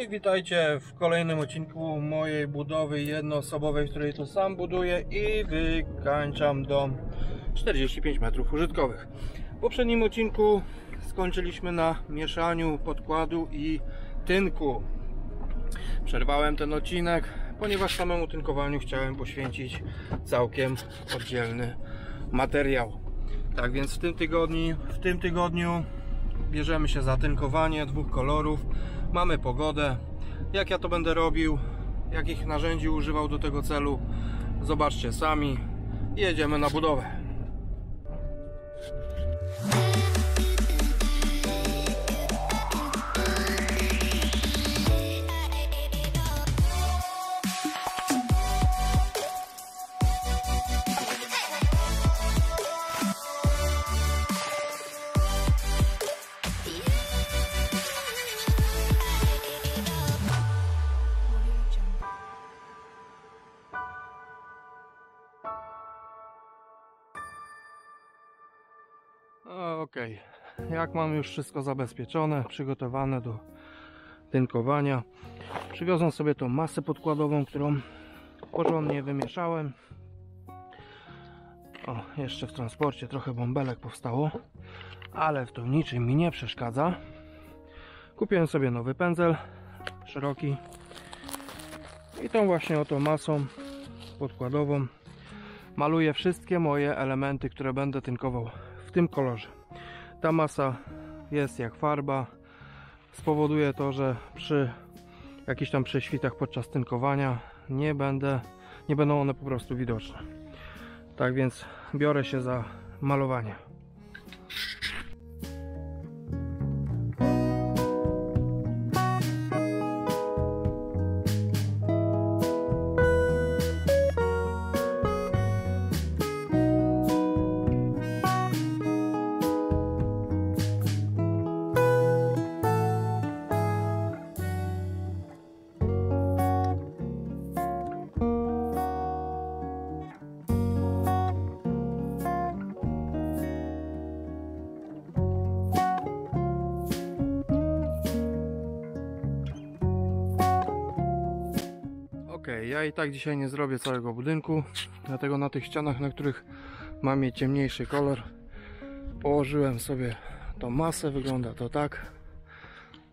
i witajcie w kolejnym odcinku mojej budowy jednoosobowej, w której to sam buduję i wykańczam dom 45 metrów użytkowych. W poprzednim odcinku skończyliśmy na mieszaniu podkładu i tynku. Przerwałem ten odcinek, ponieważ samemu tynkowaniu chciałem poświęcić całkiem oddzielny materiał. Tak więc w tym tygodniu bierzemy się za tynkowanie dwóch kolorów. Mamy pogodę, jak ja to będę robił, jakich narzędzi używał do tego celu, zobaczcie sami. Jedziemy na budowę. Okej, jak mam już wszystko zabezpieczone, przygotowane do tynkowania, przywiozłem sobie tą masę podkładową, którą porządnie wymieszałem. O, jeszcze w transporcie trochę bąbelek powstało, ale w to niczym mi nie przeszkadza. Kupiłem sobie nowy pędzel szeroki i tą właśnie oto masą podkładową maluję wszystkie moje elementy, które będę tynkował w tym kolorze. Ta masa jest jak farba, spowoduje to, że przy jakichś tam prześwitach podczas tynkowania nie będą one po prostu widoczne. Tak więc biorę się za malowanie. Ja i tak dzisiaj nie zrobię całego budynku, dlatego na tych ścianach, na których mam mieć ciemniejszy kolor, położyłem sobie tą masę. Wygląda to tak.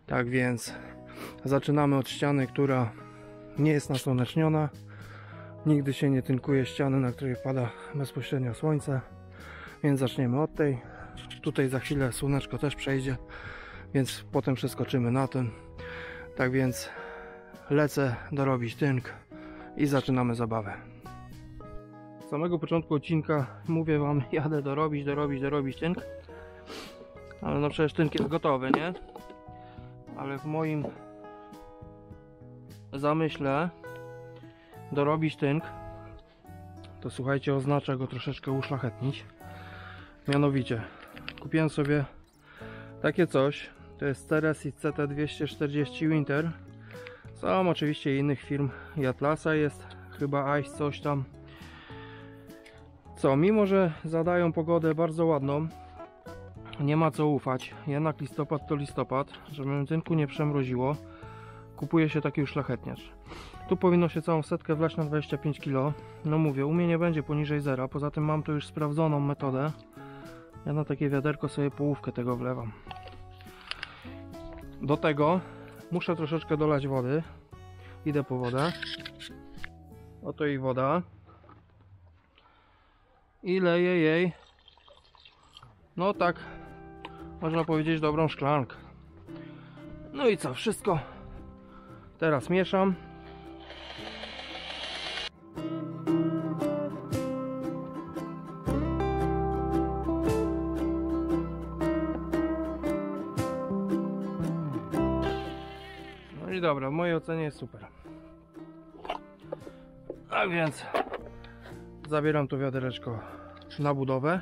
Tak więc zaczynamy od ściany, która nie jest nasłoneczniona. Nigdy się nie tynkuje ściany, na której pada bezpośrednio słońce, więc zaczniemy od tej. Tutaj za chwilę słoneczko też przejdzie, więc potem przeskoczymy na ten. Tak więc lecę dorobić tynk i zaczynamy zabawę. Z samego początku odcinka mówię wam, jadę dorobić tynk. Ale no przecież tynk jest gotowy, nie? Ale w moim zamyśle dorobić tynk, to słuchajcie, oznacza go troszeczkę uszlachetnić. Mianowicie kupiłem sobie takie coś, to jest Ceresit CT240 Winter. Są oczywiście innych firm, i Atlasa jest, chyba Ice coś tam. Co, mimo że zadają pogodę bardzo ładną, nie ma co ufać, jednak listopad to listopad, żeby tynku nie przemroziło, kupuje się taki uszlachetniacz. Tu powinno się całą setkę wlać na 25 kg. No mówię, u mnie nie będzie poniżej zera, poza tym mam tu już sprawdzoną metodę. Ja na takie wiaderko sobie połówkę tego wlewam. Do tego muszę troszeczkę dolać wody. Idę po wodę. Oto i woda. I leję jej, no tak, można powiedzieć, dobrą szklankę. No i co, wszystko teraz mieszam. No i dobra, w mojej ocenie jest super. A więc zabieram to wiadereczko na budowę,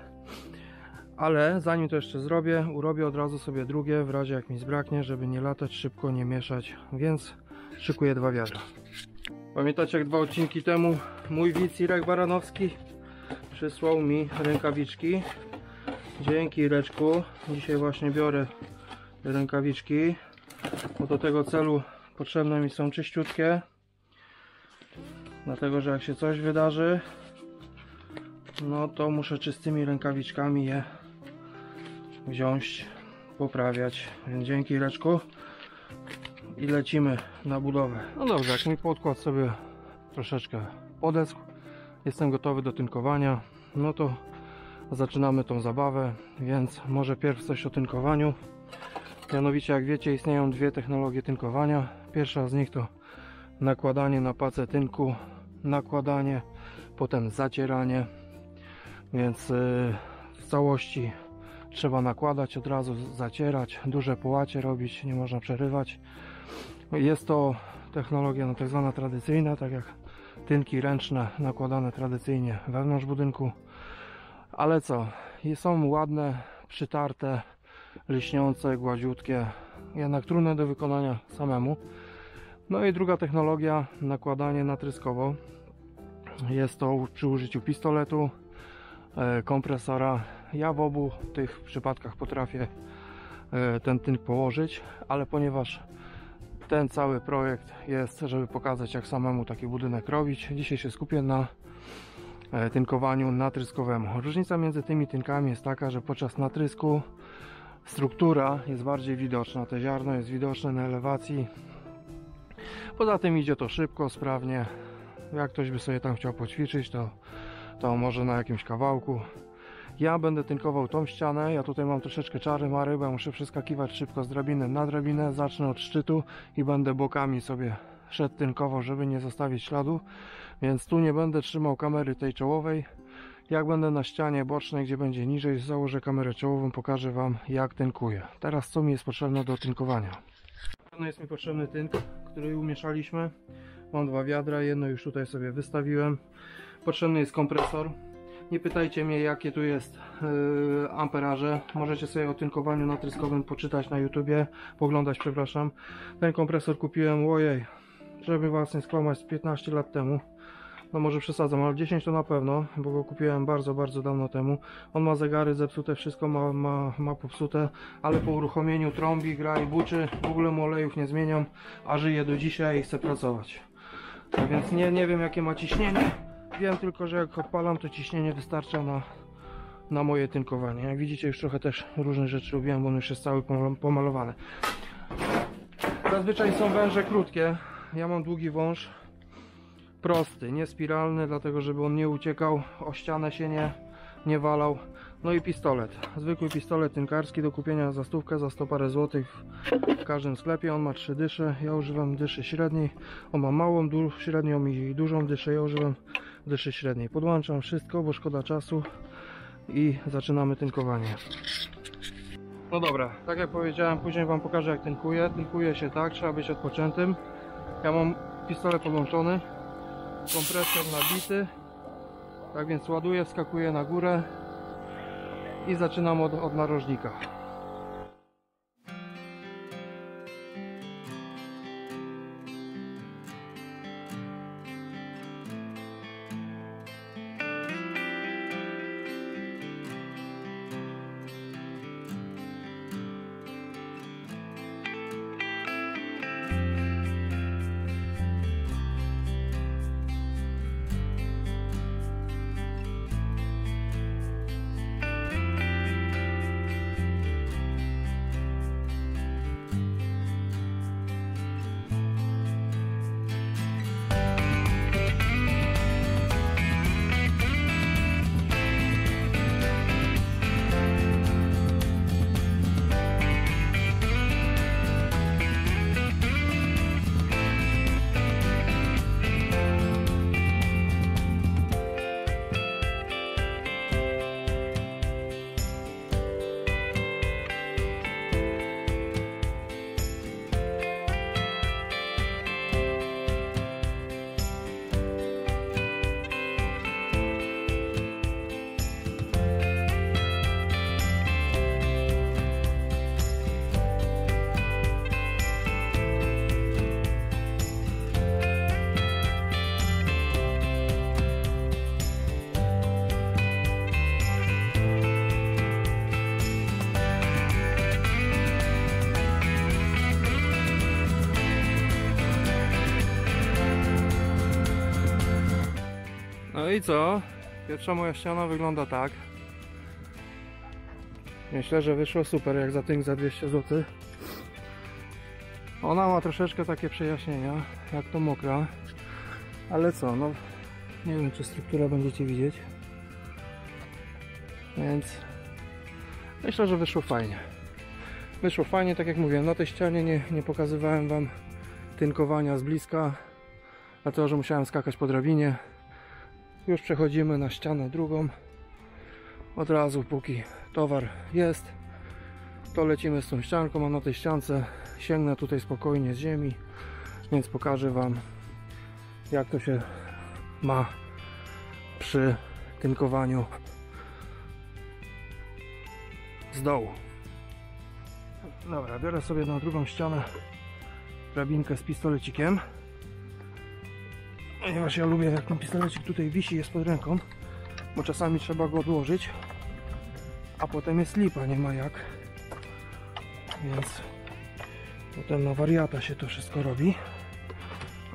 ale zanim to jeszcze zrobię, urobię od razu sobie drugie, w razie jak mi zbraknie, żeby nie latać szybko, nie mieszać, więc szykuję dwa wiadra. Pamiętacie, jak 2 odcinki temu mój widz Irek Baranowski przysłał mi rękawiczki. Dzięki, Ireczku. Dzisiaj właśnie biorę rękawiczki, bo do tego celu potrzebne mi są czyściutkie, dlatego że jak się coś wydarzy, no to muszę czystymi rękawiczkami je wziąć, poprawiać. Więc dzięki, Leczku, i lecimy na budowę. No dobrze, jak mój podkład sobie troszeczkę podeschł, jestem gotowy do tynkowania, no to zaczynamy tą zabawę. Więc może pierw coś o tynkowaniu. Mianowicie, jak wiecie, istnieją dwie technologie tynkowania. Pierwsza z nich to nakładanie na pacę tynku, nakładanie, potem zacieranie. Więc w całości trzeba nakładać, od razu zacierać, duże połacie robić, nie można przerywać. Jest to technologia no, tak zwana tradycyjna, tak jak tynki ręczne nakładane tradycyjnie wewnątrz budynku. Ale co? Są ładne, przytarte, lśniące, gładziutkie, jednak trudne do wykonania samemu. No i druga technologia, nakładanie natryskowo. Jest to przy użyciu pistoletu, kompresora. Ja w obu tych przypadkach potrafię ten tynk położyć, ale ponieważ ten cały projekt jest, żeby pokazać, jak samemu taki budynek robić, dzisiaj się skupię na tynkowaniu natryskowemu. Różnica między tymi tynkami jest taka, że podczas natrysku struktura jest bardziej widoczna, to ziarno jest widoczne na elewacji. Poza tym idzie to szybko, sprawnie. Jak ktoś by sobie tam chciał poćwiczyć, to może na jakimś kawałku. Ja będę tynkował tą ścianę. Ja tutaj mam troszeczkę czary mary, bo ja muszę przeskakiwać szybko z drabiny na drabinę. Zacznę od szczytu i będę bokami sobie szedł tynkował, żeby nie zostawić śladu. Więc tu nie będę trzymał kamery tej czołowej. Jak będę na ścianie bocznej, gdzie będzie niżej, założę kamerę czołową, pokażę Wam, jak tynkuję. Teraz co mi jest potrzebne do tynkowania? Jest mi potrzebny tynk, który umieszaliśmy. Mam dwa wiadra, jedno już tutaj sobie wystawiłem. Potrzebny jest kompresor. Nie pytajcie mnie, jakie tu jest amperaże. Możecie sobie o tynkowaniu natryskowym poczytać na YouTubie, poglądać, przepraszam. Ten kompresor kupiłem, ojej, żeby Was nie skłamać, 15 lat temu. No może przesadzam, ale 10 to na pewno, bo go kupiłem bardzo, bardzo dawno temu. On ma zegary zepsute, wszystko ma popsute, ale po uruchomieniu trąbi, gra i buczy. W ogóle mu olejów nie zmieniam, a żyje do dzisiaj i chcę pracować. Tak więc nie wiem, jakie ma ciśnienie. Wiem tylko, że jak odpalam, to ciśnienie wystarcza na moje tynkowanie. Jak widzicie, już trochę też różne rzeczy robiłem, bo on już jest cały pomalowany. Zazwyczaj są węże krótkie. Ja mam długi wąż. Prosty, nie spiralny, dlatego żeby on nie uciekał, o ścianę się nie walał. No i pistolet. Zwykły pistolet tynkarski do kupienia za stówkę, za 100 parę złotych w każdym sklepie. On ma 3 dysze. Ja używam dyszy średniej. On ma małą, średnią i dużą dyszę. Ja używam dyszy średniej. Podłączam wszystko, bo szkoda czasu i zaczynamy tynkowanie. No dobra, tak jak powiedziałem, później Wam pokażę, jak tynkuję. Tynkuje się tak, trzeba być odpoczętym. Ja mam pistolet podłączony, kompresor nabity, tak więc ładuję, wskakuję na górę i zaczynam od narożnika. i co? Pierwsza moja ściana wygląda tak. Myślę, że wyszło super, jak za tynk za 200 zł. Ona ma troszeczkę takie przejaśnienia, jak to mokra. Ale co, no nie wiem, czy struktura będziecie widzieć. Więc myślę, że wyszło fajnie. Wyszło fajnie, tak jak mówiłem, na tej ścianie nie pokazywałem wam tynkowania z bliska, dlatego że musiałem skakać po drabinie. Już przechodzimy na ścianę drugą. Od razu, póki towar jest, to lecimy z tą ścianką, a na tej ściance sięgnę tutaj spokojnie z ziemi, więc pokażę wam, jak to się ma przy tynkowaniu z dołu. Dobra, biorę sobie na drugą ścianę drabinkę z pistolecikiem, ponieważ ja lubię, jak ten pistolecik tutaj wisi, jest pod ręką, bo czasami trzeba go odłożyć, a potem jest lipa, nie ma jak, więc potem na wariata się to wszystko robi.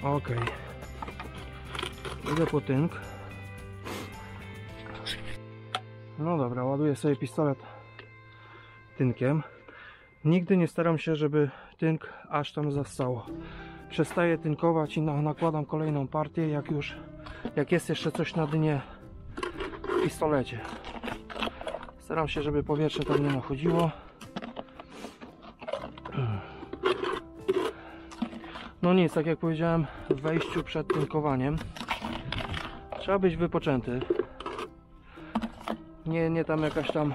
Ok, idę po tynk. No dobra, ładuję sobie pistolet tynkiem. Nigdy nie staram się, żeby tynk aż tam zastało. Przestaję tynkować i nakładam kolejną partię, jak jest jeszcze coś na dnie w pistolecie. Staram się, żeby powietrze tam nie nachodziło. No nic, tak jak powiedziałem w wejściu przed tynkowaniem, trzeba być wypoczęty. Nie tam jakaś tam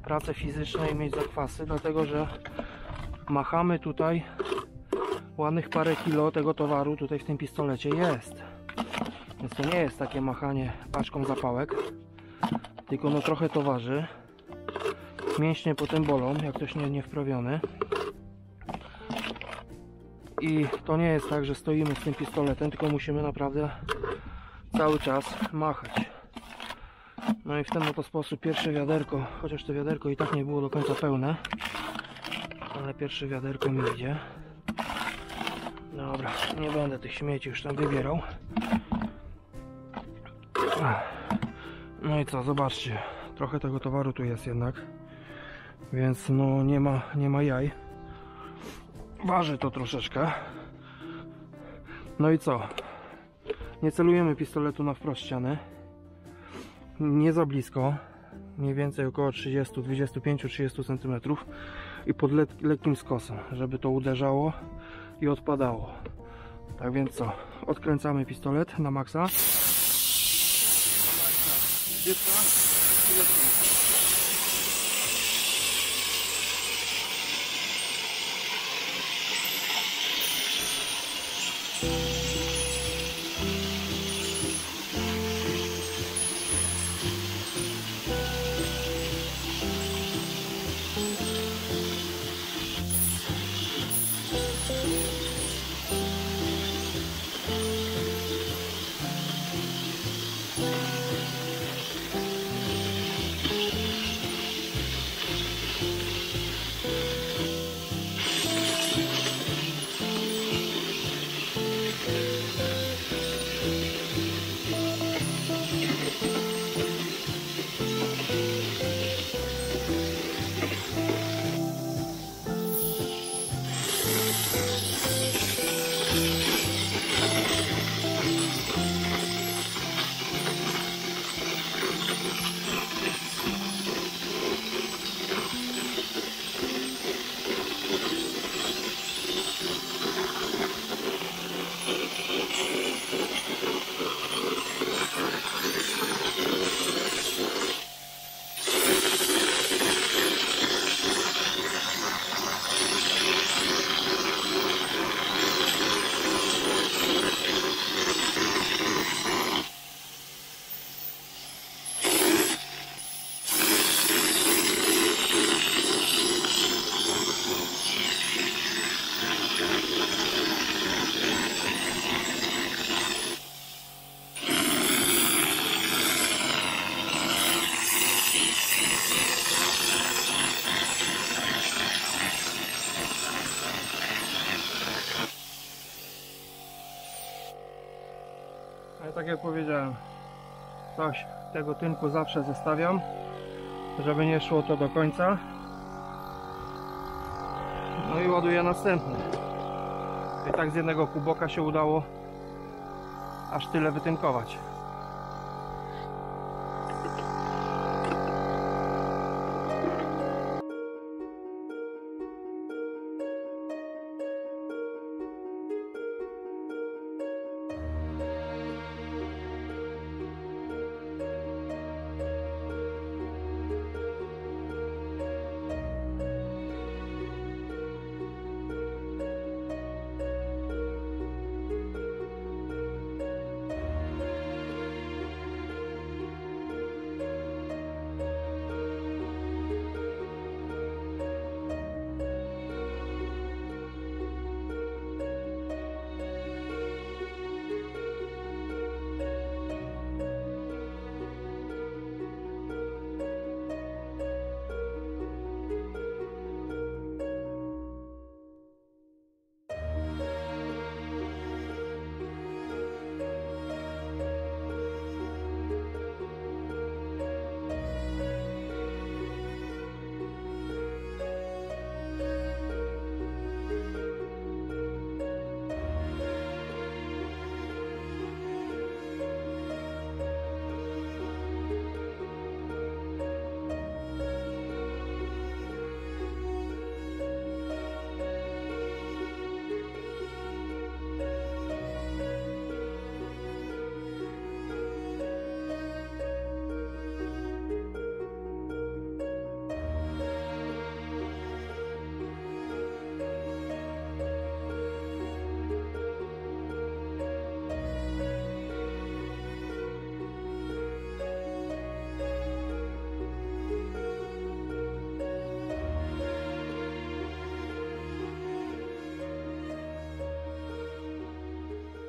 prace fizyczne i mieć zakwasy, dlatego że machamy tutaj ładnych parę kilo tego towaru tutaj w tym pistolecie jest. Więc to nie jest takie machanie paczką zapałek, tylko no trochę to waży. Mięśnie potem bolą, jak ktoś niewprawiony. I to nie jest tak, że stoimy z tym pistoletem, tylko musimy naprawdę cały czas machać. No i w ten oto sposób pierwsze wiaderko, chociaż to wiaderko i tak nie było do końca pełne, ale pierwsze wiaderko mi idzie. Dobra, nie będę tych śmieci już tam wybierał. No i co, zobaczcie, trochę tego towaru tu jest jednak, więc no nie ma jaj. Waży to troszeczkę. No i co? Nie celujemy pistoletu na wprost ściany. Nie za blisko. Mniej więcej około 25-30 cm. I pod lekkim skosem, żeby to uderzało i odpadało. Tak więc co? Odkręcamy pistolet na maksa. Ale tak jak powiedziałem, coś tego tynku zawsze zostawiam, żeby nie szło to do końca. No i ładuję następny. I tak z jednego kuboka się udało aż tyle wytynkować.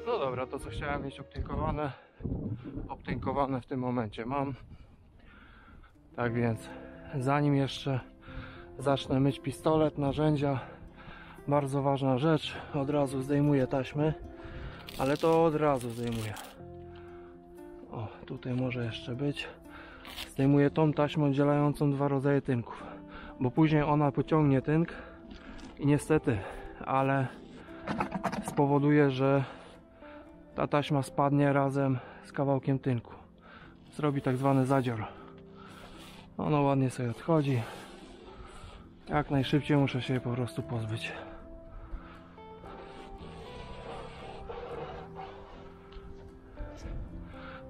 No dobra, to co chciałem mieć obtynkowane w tym momencie mam. Tak więc zanim jeszcze zacznę myć pistolet, narzędzia, bardzo ważna rzecz, od razu zdejmuję taśmy, ale to od razu zdejmuję. O, tutaj może jeszcze być. Zdejmuję tą taśmę oddzielającą dwa rodzaje tynków, bo później ona pociągnie tynk i niestety, ale spowoduje, że ta taśma spadnie razem z kawałkiem tynku. Zrobi tak zwany zadzior. Ono ładnie sobie odchodzi. Jak najszybciej muszę się jej po prostu pozbyć.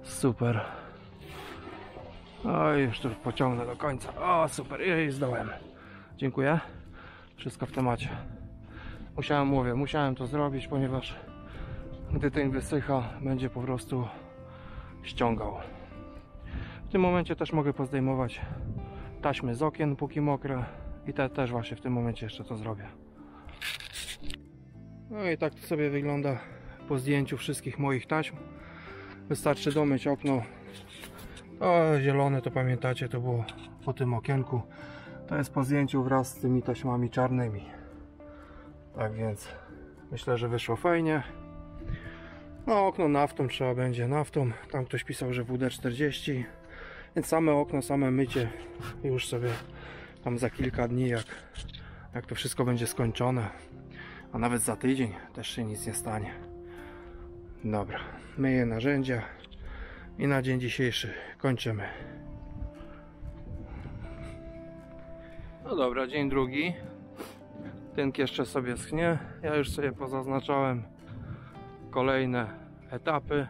Super. O, już tu pociągnę do końca. O, super, i zdołem. Dziękuję. Wszystko w temacie. Musiałem to zrobić, ponieważ gdy tynk wysycha, będzie po prostu ściągał. W tym momencie też mogę pozdejmować taśmy z okien, póki mokre, i też właśnie w tym momencie jeszcze to zrobię. No i tak to sobie wygląda po zdjęciu wszystkich moich taśm. Wystarczy domyć okno. O, zielone to pamiętacie, to było po tym okienku. To jest po zdjęciu wraz z tymi taśmami czarnymi. Tak więc myślę, że wyszło fajnie. No, okno naftą trzeba będzie, naftą. Tam ktoś pisał, że WD-40. Więc same okno, same mycie już sobie tam za kilka dni, jak to wszystko będzie skończone, a nawet za tydzień też się nic nie stanie. Dobra, myję narzędzia i na dzień dzisiejszy kończymy. No dobra, dzień drugi. Tynk jeszcze sobie schnie. Ja już sobie pozaznaczałem kolejne etapy.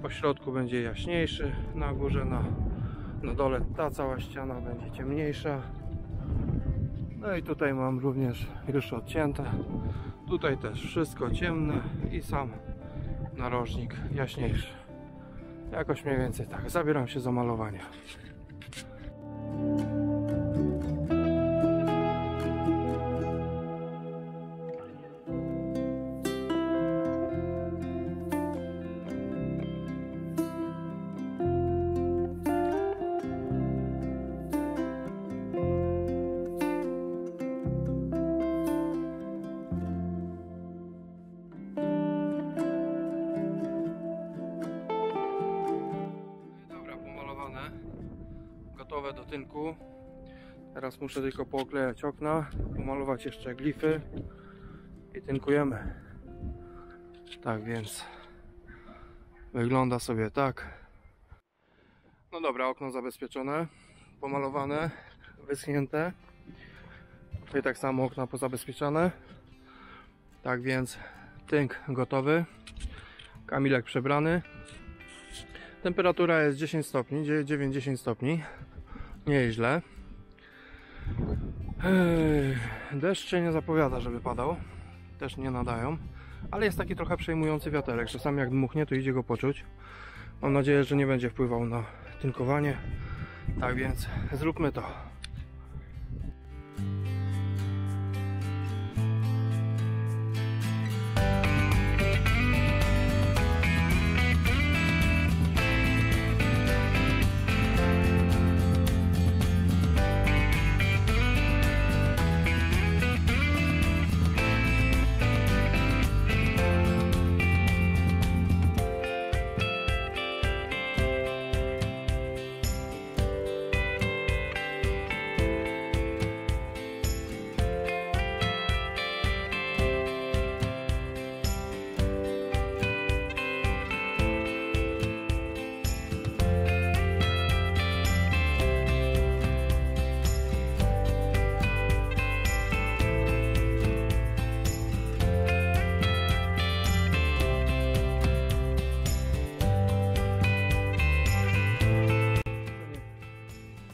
Po środku będzie jaśniejszy, na górze, na dole ta cała ściana będzie ciemniejsza. No i tutaj mam również już odcięte. Tutaj też wszystko ciemne i sam narożnik jaśniejszy. Jakoś mniej więcej tak. Zabieram się za malowanie. wyglądane, gotowe do tynku. Teraz muszę tylko pooklejać okna, pomalować jeszcze glify i tynkujemy. Tak więc wygląda sobie tak. No dobra, okno zabezpieczone, pomalowane, wyschnięte. Tutaj tak samo okna pozabezpieczone. Tak więc tynk gotowy. Kamilek przebrany. Temperatura jest 10 stopni, 9-10 stopni. Nie jest źle. Deszcz się nie zapowiada, żeby padał. Też nie nadają. Ale jest taki trochę przejmujący wiaterek. Czasami jak dmuchnie, to idzie go poczuć. Mam nadzieję, że nie będzie wpływał na tynkowanie. Tak więc zróbmy to.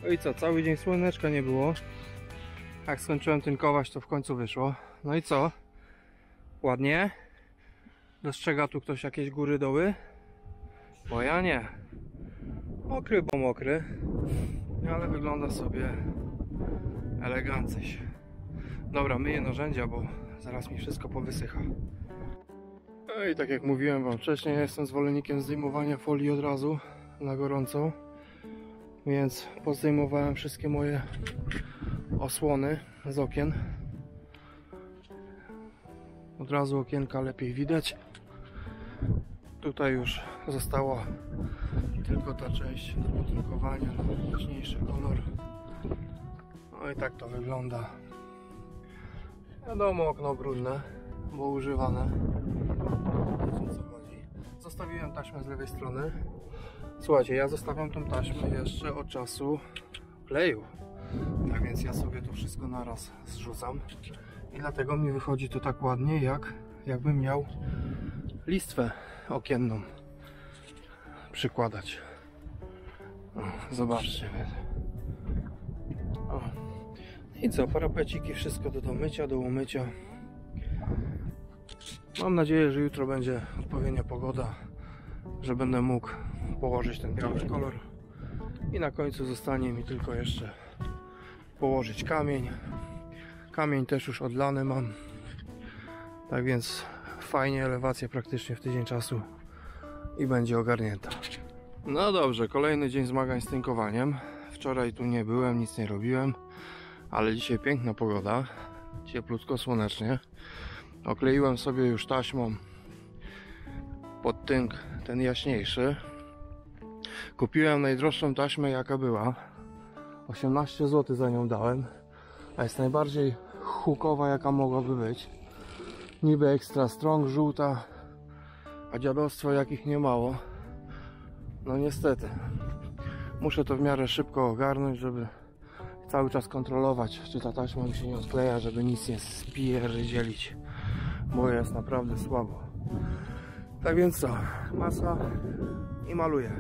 No i co, cały dzień słoneczka nie było. Jak skończyłem tynkować, to w końcu wyszło. No i co? Ładnie? Dostrzega tu ktoś jakieś góry, doły? Bo ja nie. Mokry, bo mokry. Ale wygląda sobie elegancyś. Dobra, myję narzędzia, bo zaraz mi wszystko powysycha. No i tak jak mówiłem wam wcześniej, ja jestem zwolennikiem zdejmowania folii od razu na gorąco. Więc pozdejmowałem wszystkie moje osłony z okien. Od razu okienka lepiej widać. Tutaj już została tylko ta część do potynkowania, jaśniejszy kolor. No i tak to wygląda. Wiadomo, okno brudne, bo używane. Wiecie, o co chodzi. Zostawiłem taśmę z lewej strony. Słuchajcie, ja zostawiam tą taśmę jeszcze od czasu kleju. Tak więc ja sobie to wszystko naraz zrzucam. I dlatego mi wychodzi to tak ładnie, jakbym miał listwę okienną przykładać. O, zobaczcie. O. I co, parapeciki, wszystko do domycia, do umycia. Mam nadzieję, że jutro będzie odpowiednia pogoda, że będę mógł położyć ten biały kolor. I na końcu zostanie mi tylko jeszcze położyć kamień. Kamień też już odlany mam. Tak więc fajnie, elewacja praktycznie w tydzień czasu i będzie ogarnięta. No dobrze, kolejny dzień zmagań z tynkowaniem. Wczoraj tu nie byłem, nic nie robiłem, ale dzisiaj piękna pogoda, cieplutko, słonecznie. Okleiłem sobie już taśmą pod tynk ten jaśniejszy. Kupiłem najdroższą taśmę, jaka była. 18 zł za nią dałem, a jest najbardziej hukowa, jaka mogłaby być. Niby extra strong, żółta, a dziadostwo jakich nie mało. No niestety, muszę to w miarę szybko ogarnąć, żeby cały czas kontrolować, czy ta taśma mi się nie odkleja, żeby nic nie spierdzielić, bo jest naprawdę słabo. Tak więc co, masa i maluję.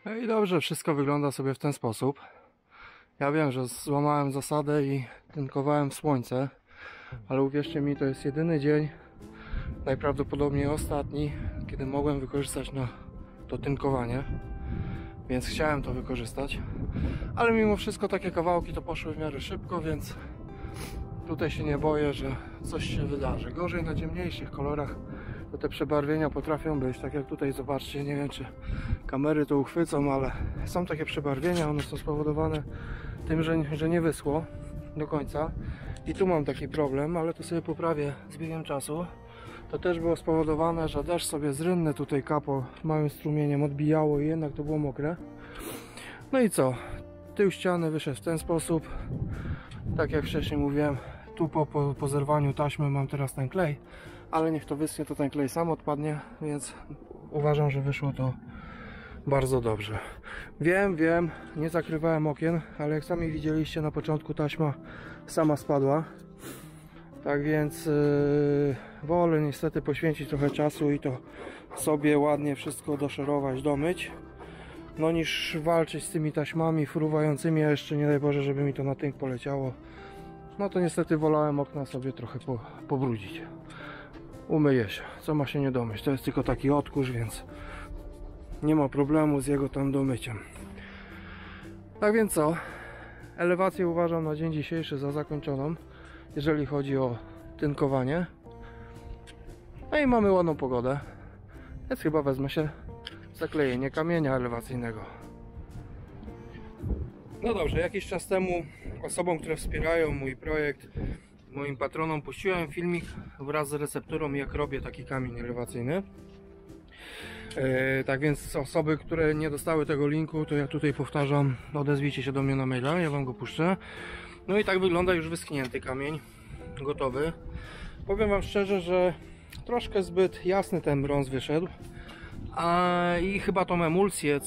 No i dobrze, wszystko wygląda sobie w ten sposób. Ja wiem, że złamałem zasadę i tynkowałem w słońce, ale uwierzcie mi, to jest jedyny dzień, najprawdopodobniej ostatni, kiedy mogłem wykorzystać na to tynkowanie, więc chciałem to wykorzystać, ale mimo wszystko takie kawałki to poszły w miarę szybko, więc tutaj się nie boję, że coś się wydarzy. Gorzej na ciemniejszych kolorach, to te przebarwienia potrafią być, tak jak tutaj zobaczcie, nie wiem czy kamery to uchwycą, ale są takie przebarwienia, one są spowodowane tym, że nie wyschło do końca i tu mam taki problem, ale to sobie poprawię z biegiem czasu. To też było spowodowane, że deszcz sobie z rynny tutaj kapał małym strumieniem, odbijało i jednak to było mokre. No i co? Tył ściany wyszedł w ten sposób. Tak jak wcześniej mówiłem, tu po zerwaniu taśmy mam teraz ten klej, ale niech to wyschnie, to ten klej sam odpadnie, więc uważam, że wyszło to bardzo dobrze. Wiem, nie zakrywałem okien, ale jak sami widzieliście na początku, taśma sama spadła. Tak więc wolę niestety poświęcić trochę czasu i to sobie ładnie wszystko doszorować, domyć, no niż walczyć z tymi taśmami fruwającymi, a jeszcze nie daj Boże, żeby mi to na tynk poleciało. No to niestety wolałem okna sobie trochę pobrudzić. Umyję się, co ma się nie domyć, to jest tylko taki odkurz, więc nie ma problemu z jego tam domyciem. Tak więc co, elewację uważam na dzień dzisiejszy za zakończoną, jeżeli chodzi o tynkowanie. No i mamy ładną pogodę, więc chyba wezmę się za klejenie kamienia elewacyjnego. No dobrze, jakiś czas temu osobom, które wspierają mój projekt, moim patronom, puściłem filmik wraz z recepturą, jak robię taki kamień elewacyjny. Tak więc osoby, które nie dostały tego linku, to ja tutaj powtarzam, odezwijcie się do mnie na maila, ja wam go puszczę. No i tak wygląda już wyschnięty kamień, gotowy. Powiem wam szczerze, że troszkę zbyt jasny ten brąz wyszedł. I chyba tą emulsję,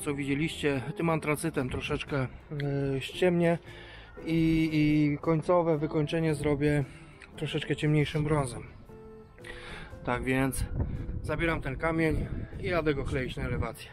co widzieliście, tym antracytem troszeczkę ściemnię i końcowe wykończenie zrobię troszeczkę ciemniejszym brązem. Tak więc zabieram ten kamień i jadę go kleić na elewację.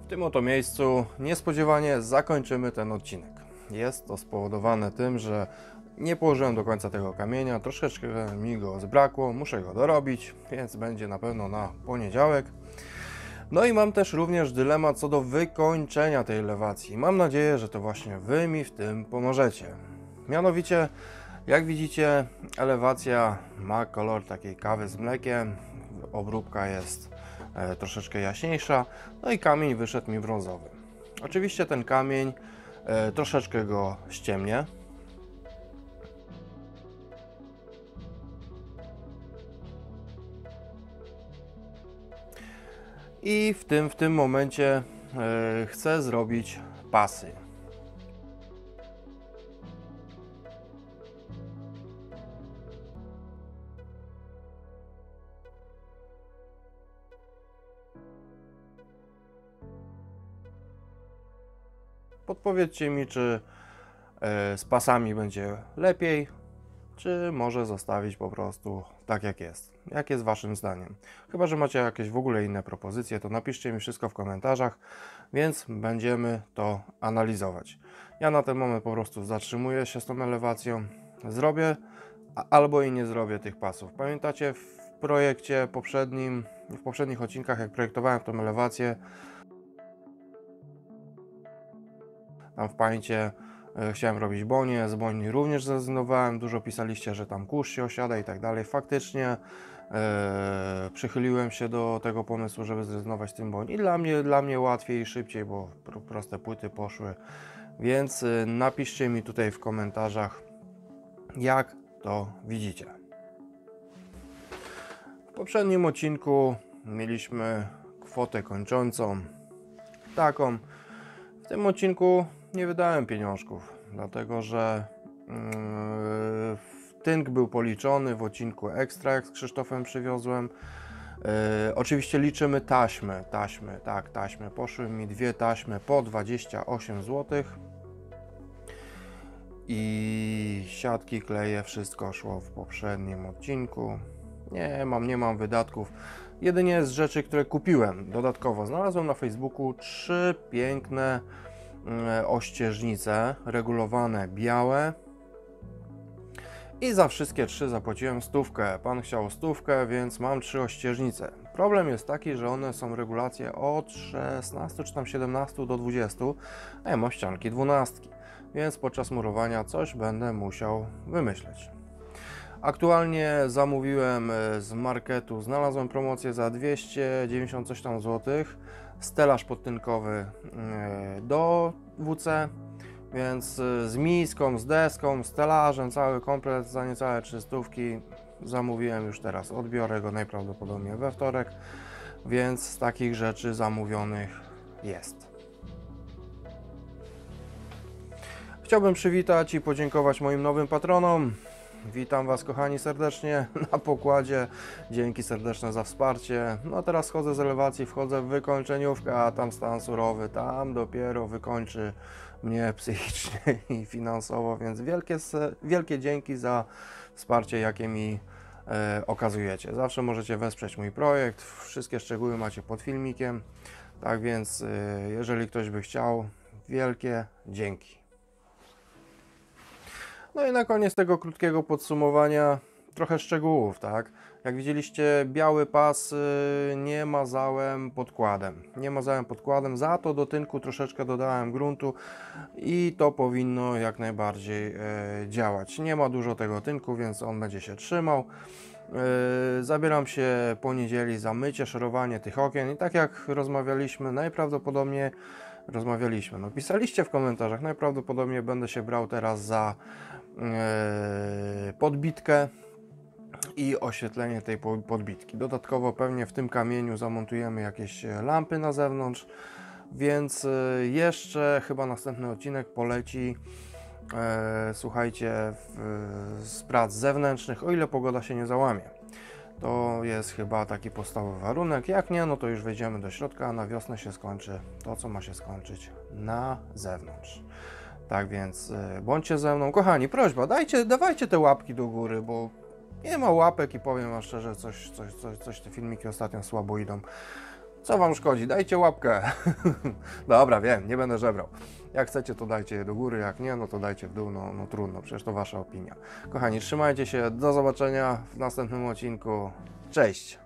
W tym oto miejscu niespodziewanie zakończymy ten odcinek. Jest to spowodowane tym, że nie położyłem do końca tego kamienia, troszeczkę mi go zbrakło, muszę go dorobić, więc będzie na pewno na poniedziałek. No i mam też również dylemat co do wykończenia tej elewacji. Mam nadzieję, że to właśnie Wy mi w tym pomożecie. Mianowicie, jak widzicie, elewacja ma kolor takiej kawy z mlekiem, obróbka jest troszeczkę jaśniejsza, no i kamień wyszedł mi brązowy. Oczywiście ten kamień troszeczkę go ściemnię. I w tym momencie chcę zrobić pasy. Podpowiedzcie mi, czy z pasami będzie lepiej, czy może zostawić po prostu tak jak jest. Jak jest waszym zdaniem? Chyba że macie jakieś w ogóle inne propozycje, to napiszcie mi wszystko w komentarzach, więc będziemy to analizować. Ja na ten moment po prostu zatrzymuję się z tą elewacją, zrobię albo i nie zrobię tych pasów. Pamiętacie w projekcie poprzednim, w poprzednich odcinkach, jak projektowałem tą elewację, tam w paincie chciałem robić bonie, z boni również zrezygnowałem, dużo pisaliście, że tam kurz się osiada i tak dalej. Faktycznie przychyliłem się do tego pomysłu, żeby zrezygnować z tym boni i dla mnie łatwiej i szybciej, bo proste płyty poszły, więc napiszcie mi tutaj w komentarzach, jak to widzicie. W poprzednim odcinku mieliśmy kwotę kończącą taką. W tym odcinku nie wydałem pieniążków, dlatego że tynk był policzony w odcinku ekstra, jak z Krzysztofem przywiozłem. Oczywiście liczymy taśmy. Poszły mi 2 taśmy po 28 zł. I siatki, kleje, wszystko szło w poprzednim odcinku. Nie mam wydatków. Jedynie z rzeczy, które kupiłem dodatkowo. Znalazłem na Facebooku 3 piękne ościeżnice regulowane białe. I za wszystkie 3 zapłaciłem 100. Pan chciał 100, więc mam 3 ościeżnice. Problem jest taki, że one są regulacje od 16 czy tam 17 do 20, a ja mam ścianki 12. Więc podczas murowania coś będę musiał wymyśleć. Aktualnie zamówiłem z marketu, znalazłem promocję za 290 coś tam złotych, stelaż podtynkowy do WC, więc z miską, z deską, stelażem, cały komplet za niecałe 300 zamówiłem już teraz, odbiorę go najprawdopodobniej we wtorek, więc z takich rzeczy zamówionych jest. Chciałbym przywitać i podziękować moim nowym patronom. Witam Was, kochani, serdecznie na pokładzie. Dzięki serdeczne za wsparcie. No teraz schodzę z elewacji, wchodzę w wykończeniówkę, a tam stan surowy, tam dopiero wykończy mnie psychicznie i finansowo, więc wielkie dzięki za wsparcie, jakie mi okazujecie. Zawsze możecie wesprzeć mój projekt, wszystkie szczegóły macie pod filmikiem, tak więc jeżeli ktoś by chciał, wielkie dzięki. No i na koniec tego krótkiego podsumowania trochę szczegółów, tak? Jak widzieliście, biały pas nie mazałem podkładem, za to do tynku troszeczkę dodałem gruntu i to powinno jak najbardziej działać. Nie ma dużo tego tynku, więc on będzie się trzymał. Zabieram się po niedzieli za mycie, szorowanie tych okien i tak jak rozmawialiśmy, no pisaliście w komentarzach, najprawdopodobniej będę się brał teraz za podbitkę i oświetlenie tej podbitki. Dodatkowo pewnie w tym kamieniu zamontujemy jakieś lampy na zewnątrz, więc jeszcze chyba następny odcinek poleci, słuchajcie, z prac zewnętrznych, o ile pogoda się nie załamie. To jest chyba taki podstawowy warunek. Jak nie, no to już wejdziemy do środka, a na wiosnę się skończy to, co ma się skończyć na zewnątrz. Tak więc bądźcie ze mną. Kochani, prośba, dawajcie te łapki do góry, bo nie ma łapek i powiem wam szczerze, coś te filmiki ostatnio słabo idą. Co wam szkodzi? Dajcie łapkę. Dobra, wiem, nie będę żebrał. Jak chcecie, to dajcie je do góry, jak nie, no to dajcie w dół, no trudno, przecież to wasza opinia. Kochani, trzymajcie się, do zobaczenia w następnym odcinku. Cześć!